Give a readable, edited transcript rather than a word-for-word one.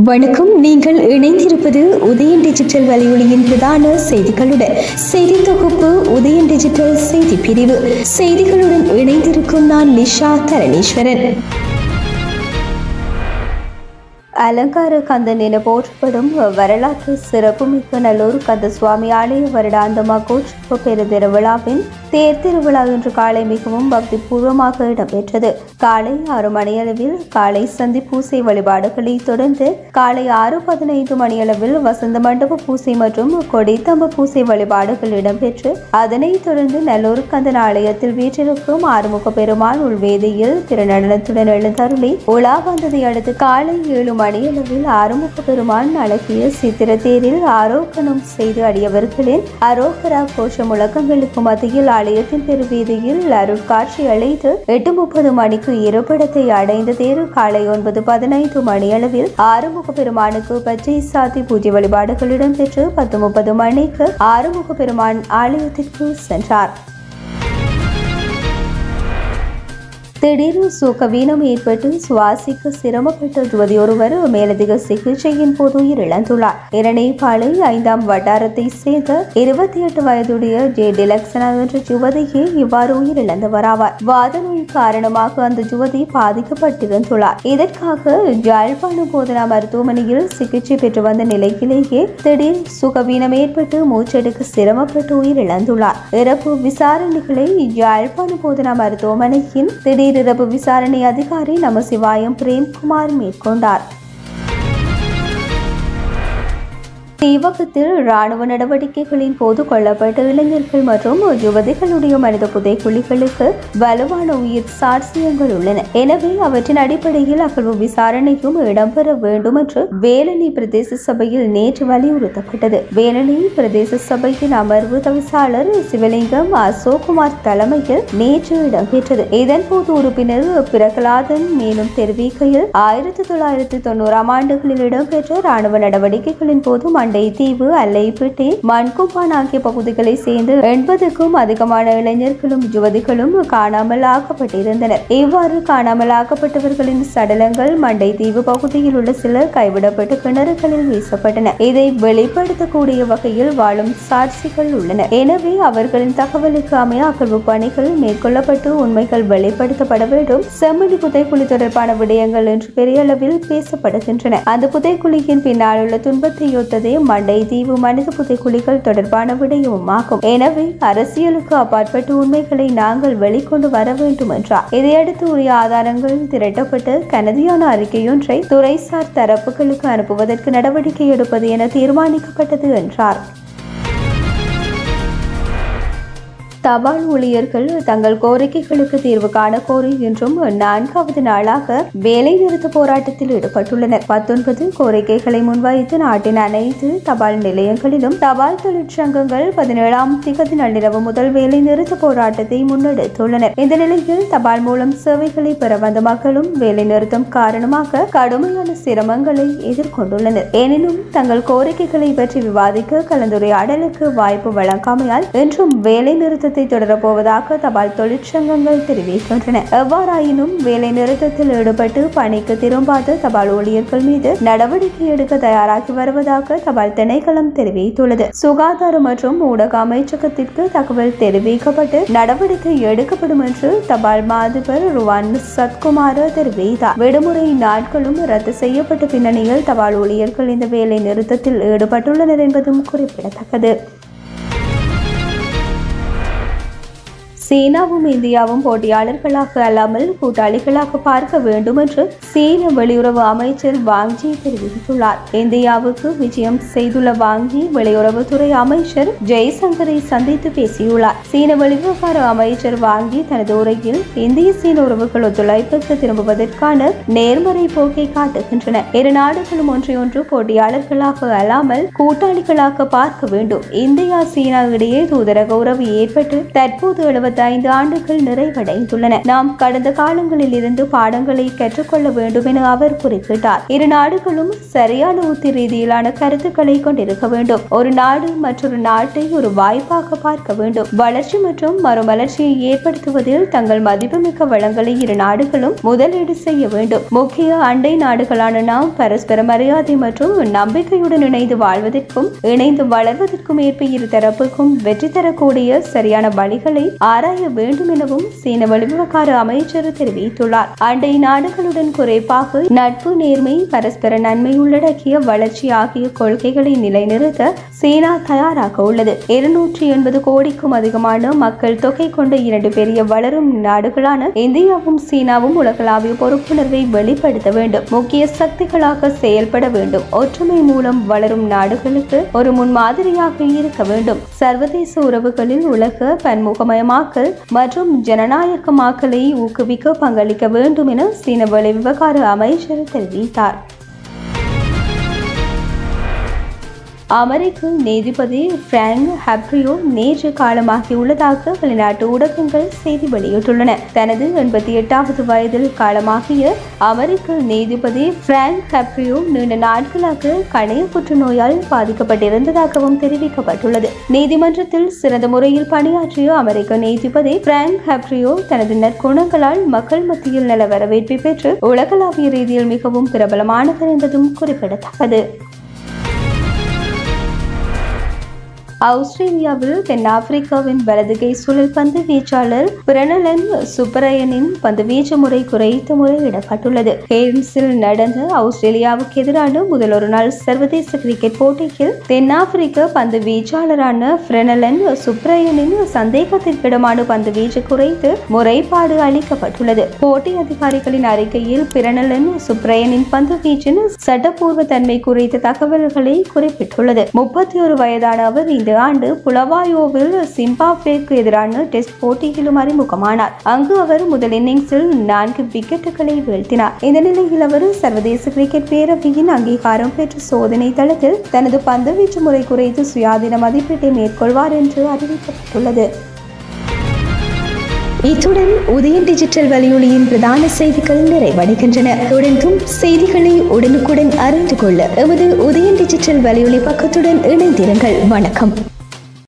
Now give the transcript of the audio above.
வணக்கம். நீங்கள் இணைந்திருப்பது உதயன் டிஜிட்டல் வலையொலியின் பிரதான செய்திகளுடன். செய்தி தொகுப்பு உதயன் டிஜிட்டல் செய்தி பிரிவு. செய்திகளுடன் இணைந்திருக்கும் நான் லிஷா தரணீஸ்வரன். அலங்கார கந்தன் என போற்றப்படும் வரலாற்று சிறப்புமிக்க நல்லூர் கந்த சுவாமி ஆலய வருடாந்த மகோற்சவ பெருந்திரு விழாவின் தேர் திருவிழா இன்று காலை மிகவும் பக்தி பூர்வமாக இடம்பெற்றது. காலை 6 மணியளவில் காலை சந்தி பூசை வழிபாடுகளை தொடர்ந்து காலை 6:15 மணியளவில் வசந்த மண்டப பூசை மற்றும் கொடித்தம்ப பூசை வழிபாடுகள் இடம்பெற்று அதனைத் தொடர்ந்து நல்லூர் கந்தன் ஆலயத்தில் வீற்றிருக்கும் ஆறுமுக பெருமான் உள்வேதியில் திருநடனத்துடன் எழுந்தருளி உலா வந்ததை அடுத்து காலை 7 மணியளவில் ஆறுமுக பெருமான் அழகிய சித்திர தேரில் ஆரோக்கணம் செய்து அடியவர்களின் அரோகரா கோஷ முழக்கங்களுக்கு மத்தியில் ஆலயத்தின் பெருவீதியில் அருட்காட்சி அளித்து 8:30 மணிக்கு இருப்பிடத்தை அடைந்த தேர் காலை 9:15 மணியளவில் ஆறுமுக பெருமானுக்கு பச்சை சாத்தி பூஜை வழிபாடுகள் இடம்பெற்று 10:30 மணிக்கு ஆறுமுக பெருமான் ஆலயத்திற்கு சென்றார். திடீர் சுகவீனம் ஏற்பட்டு சுவாசிக்க சிரமப்பட்ட யுவதி ஒருவர் மேலதிக சிகிச்சையின் போது உயிரிழந்துள்ளார். இரணைப்பாளை 5ஆம் வட்டாரத்தை சேர்ந்த 28 வயதுடைய ஜே டிலக்சனா என்ற யுவதியே இவ்வாறு உயிரிழந்தவராவார். வாத நோய் காரணமாக அந்த யுவதி பாதிக்கப்பட்டிருந்துள்ளார். இதற்காக யாழ்ப்பாணம் போதனா மருத்துவமனையில் சிகிச்சை பெற்று வந்த நிலையிலேயே திடீர் சுகவீனம் ஏற்பட்டு மூச்செடுக்க சிரமப்பட்டு உயிரிழந்துள்ளார். இறப்பு விசாரணைகளை யாழ்ப்பாணம் போதனா மருத்துவமனையின் திடீர் இரவு விசாரணை அதிகாரி நமசிவாயம் பிரேம்குமார் மேற்கொண்டார். தீவகத்தில் ராணுவ நடவடிக்கைகளின் போது கொல்லப்பட்ட இளைஞர்கள் மற்றும் யுவதிகளுடைய மனித புதைக்குழிகளுக்கு வலுவான உயிர் சாட்சியங்கள் உள்ளன. எனவே அவற்றின் அடிப்படையில் அகழ்வு விசாரணையும் இடம்பெற வேண்டும் என்று வேலணி பிரதேச சபையில் நேற்று வலியுறுத்தப்பட்டது. வேலணி பிரதேச சபையின் அமர்வு தவிசாளர் சிவலிங்கம் அசோக்குமார் தலைமையில் நேற்று இடம்பெற்றது. இதன்போது உறுப்பினர் பிரகலாதன் மேலும் தெரிவிக்கையில் 1990ஆம் ஆண்டுகளில் இடம்பெற்ற ராணுவ நடவடிக்கைகளின் போது மண்டை தீவு, அல்லைப்பட்டி, மண்குப்பான் ஆகிய பகுதிகளை சேர்ந்து 80க்கும் அதிகமான இளைஞர்களும் யுவதிகளும் காணாமல் ஆக்கப்பட்டிருந்தனர். இவ்வாறு காணாமல் ஆக்கப்பட்டவர்களின் சடலங்கள் மண்டை தீவு பகுதியில் உள்ள சிலர் கைவிடப்பட்டு கிணறுகளில் வீசப்பட்டன. இதை வெளிப்படுத்தக்கூடிய வகையில் வாழும் சாட்சிகள் உள்ளன. எனவே அவர்களின் தகவலுக்கு அமைய அகழ்வு பணிகள் மேற்கொள்ளப்பட்டு உண்மைகள் வெளிப்படுத்தப்பட வேண்டும். செம்மணி புதைக்குழி தொடர்பான விடயங்கள் என்று பெரிய அளவில் பேசப்படுகின்றன. அந்த புதைக்குழியின் பின்னால் உள்ள துன்பத்தை ஒத்ததே மண்டை தீவு மனித புதைக்குழிகள் தொடர்பான விடயமும் ஆகும். எனவே அரசியலுக்கு அப்பாற்பட்டு உண்மைகளை நாங்கள் வெளிக்கொண்டு வர வேண்டும் என்றார். இதையடுத்து உரிய ஆதாரங்கள் திரட்டப்பட்டு கனதியான அறிக்கையொன்றை துறைசார் தரப்புகளுக்கு அனுப்புவதற்கு நடவடிக்கை எடுப்பது என தீர்மானிக்கப்பட்டது என்றார். தபால் ஊழியர்கள் தங்கள் கோரிக்கைகளுக்கு தீர்வு காண கோரி இன்றும் 4வது நாளாக வேலை நிறுத்த போராட்டத்தில் ஈடுபட்டுள்ளனர். 19 கோரிக்கைகளை முன்வைத்து நாட்டின் அனைத்து தபால் நிலையங்களிலும் தபால் தொழிற்சங்கங்கள் 17ஆம் திகதி நள்ளிரவு முதல் வேலை நிறுத்த போராட்டத்தை முன்னெடுத்துள்ளனர். இந்த நிலையில் தபால் மூலம் சேவைகளை பெற வந்த மக்களும் வேலை நிறுத்தம் காரணமாக கடுமையான சிரமங்களை எதிர்கொண்டுள்ளனர். எனினும் தங்கள் கோரிக்கைகளை பற்றி விவாதிக்க கலந்துரையாடலுக்கு வாய்ப்பு வழங்காமையால் இன்றும் வேலை நிறுத்த தொடரப்போவதாக தபால் தொழிற்சங்கங்கள் தெரிவிக்கின்றன. எவ்வாறாயினும் வேலை நிறுத்தத்தில் ஈடுபட்டு பணிக்கு திரும்பாத தபால் ஊழியர்கள் மீது நடவடிக்கை எடுக்க தயாராகி வருவதாக தபால் திணைக்களம் தெரிவித்துள்ளது. சுகாதார மற்றும் ஊடக அமைச்சகத்திற்கு தகவல் தெரிவிக்கப்பட்டு நடவடிக்கை எடுக்கப்படும் என்று தபால் மாதிபர் ருவான் சத்குமார் தெரிவித்தார். விடுமுறை நாட்களும் ரத்து செய்யப்பட்ட பின்னணியில் தபால் ஊழியர்கள் இந்த வேலை நிறுத்தத்தில் ஈடுபட்டுள்ளனர் என்பதும் குறிப்பிடத்தக்கது. சீனாவும் இந்தியாவும் போட்டியாளர்களாக அல்லாமல் கூட்டாளிகளாக பார்க்க வேண்டும் என்று சீன வெளியுறவு அமைச்சர் வாங் ஜி தெரிவித்துள்ளார். இந்தியாவுக்கு விஜயம் செய்துள்ள வாங் ஜி வெளியுறவுத்துறை அமைச்சர் ஜெய்சங்கரை சந்தித்து பேசியுள்ளார். சீன வெளிவிவகார அமைச்சர் வாங் ஜி தனது உரையில் இந்திய சீன உறவுகள் ஒத்துழைப்புக்கு திரும்புவதற்கான நேர்மறை போக்கை காட்டுகின்றன. இரு நாடுகளும் ஒன்றையொன்று போட்டியாளர்களாக அல்லாமல் கூட்டாளிகளாக பார்க்க வேண்டும். இந்தியா சீனா இடையே தூதரக உறவு ஏற்பட்டு தற்போது 70 55 ஆண்டுகள் நிறைவடைந்துள்ளன. நாம் கடந்த காலங்களில் இருந்து பாடங்களை கற்றுக்கொள்ள வேண்டும் என அவர் குறிப்பிட்டார். இரு நாடுகளும் சரியான உத்தி ரீதியிலான கருத்துக்களை கொண்டிருக்க வேண்டும். ஒரு நாடு மற்றொரு நாட்டை ஒரு வாய்ப்பாக பார்க்க வேண்டும். வளர்ச்சி மற்றும் மறுமலர்ச்சியை ஏற்படுத்துவதில் தங்கள் மதிப்புமிக்க வளங்களை இரு நாடுகளும் முதலீடு செய்ய வேண்டும். முக்கிய அண்டை நாடுகளான நாம் பரஸ்பர மரியாதை மற்றும் நம்பிக்கையுடன் இணைந்து வாழ்வதற்கும் இணைந்து வளர்வதற்கும் ஏற்ப இரு தரப்புக்கும் வெற்றி தரக்கூடிய சரியான வழிகளை ஆராய வேண்டும் எனவும் சீன வெளிவிவகார அமைச்சர் தெரிவித்துள்ளார். அண்டை நாடுகளுடன் குறிப்பாக நட்பு, நேர்மை, பரஸ்பர நன்மை உள்ளடக்கிய வளர்ச்சி ஆகிய கொள்கைகளை நிலைநிறுத்த சீனா தயாராக உள்ளது. 280 கோடிக்கும் அதிகமான மக்கள் தொகை கொண்ட இரண்டு பெரிய வளரும் நாடுகளான இந்தியாவும் சீனாவும் உலகளாவிய பொறுப்புணர்வை வெளிப்படுத்த வேண்டும். முக்கிய சக்திகளாக செயல்பட வேண்டும். ஒற்றுமை மூலம் வளரும் நாடுகளுக்கு ஒரு முன்மாதிரியாக இருக்க வேண்டும். சர்வதேச உறவுகளில் உலக பன்முகமயமாக்கல் மற்றும் ஜனநாயகமாக்கலை ஊக்குவிக்க பங்களிக்க வேண்டும் என சீன வெளிவிவகார அமைச்சர் தெரிவித்தார். அமெரிக்க நீதிபதி பிராங்க் ஹப்ரியோ நேற்று காலமாகியுள்ளதாக வெளிநாட்டு ஊடகங்கள் செய்தி வெளியிட்டுள்ளன. தனது 88வது வயதில் காலமாகிய அமெரிக்க நீதிபதி பிராங்க் ஹப்ரியோ நீண்ட நாட்களாக கணைய புற்றுநோயால் பாதிக்கப்பட்டிருந்ததாகவும் தெரிவிக்கப்பட்டுள்ளது. நீதிமன்றத்தில் சிறந்த முறையில் பணியாற்றிய அமெரிக்க நீதிபதி பிராங்க் ஹப்ரியோ தனது நற்குணங்களால் மக்கள் மத்தியில் நல்ல வரவேற்பை பெற்று உலகளாவிய ரீதியில் மிகவும் பிரபலமானவர் என்பதும் குறிப்பிடத்தக்கது. ஆஸ்திரேலியாவில் தென்னாப்பிரிக்காவின் வலதுகை சுழல் பந்து வீச்சாளர் பிரணலன் சுப்பராயனின் பந்து வீச்சு முறை குறைத்து முறையிடப்பட்டுள்ளது. கேர்ன்ஸில் நடந்த ஆஸ்திரேலியாவுக்கு எதிரான முதல் ஒரு நாள் சர்வதேச கிரிக்கெட் போட்டியில் தென்னாப்பிரிக்க பந்து வீச்சாளரான பிரணலன் சுப்பராயனின் சந்தேகத்திற்கிடமான பந்து வீச்சு குறைத்து முறைப்பாடு அளிக்கப்பட்டுள்ளது. போட்டி அதிகாரிகளின் அறிக்கையில் பிரணலன் சுப்பராயனின் பந்து வீச்சின் சட்டப்பூர்வ தன்மை குறித்த தகவல்களை குறிப்பிட்டுள்ளது. 31 வயதான அவர் இந்த ஆண்டு புலவாயோவில் சிம்பாப்வேக்கு எதிரான டெஸ்ட் போட்டியிலும் அறிமுகமானார். அங்கு அவர் முதல் இன்னிங்ஸில் 4 விக்கெட்டுகளை வீழ்த்தினார். இந்த நிலையில் அவர் சர்வதேச கிரிக்கெட் பேரவையின் அங்கீகாரம் பெற்ற சோதனை தளத்தில் தனது பந்துவீச்சு முறை குறித்து சுயாதீன மதிப்பீட்டை மேற்கொள்வார் என்று அறிவிக்கப்பட்டுள்ளது. இத்துடன் உதயன் டிஜிட்டல் வலையொலியின் பிரதான செய்திகள் நிறைவடைகின்றன. தொடர்ந்தும் செய்திகளை உடனுக்குடன் அறிந்து கொள்ள எமது உதயன் டிஜிட்டல் வலையொலி பக்கத்துடன் இணைந்திருங்கள். வணக்கம்.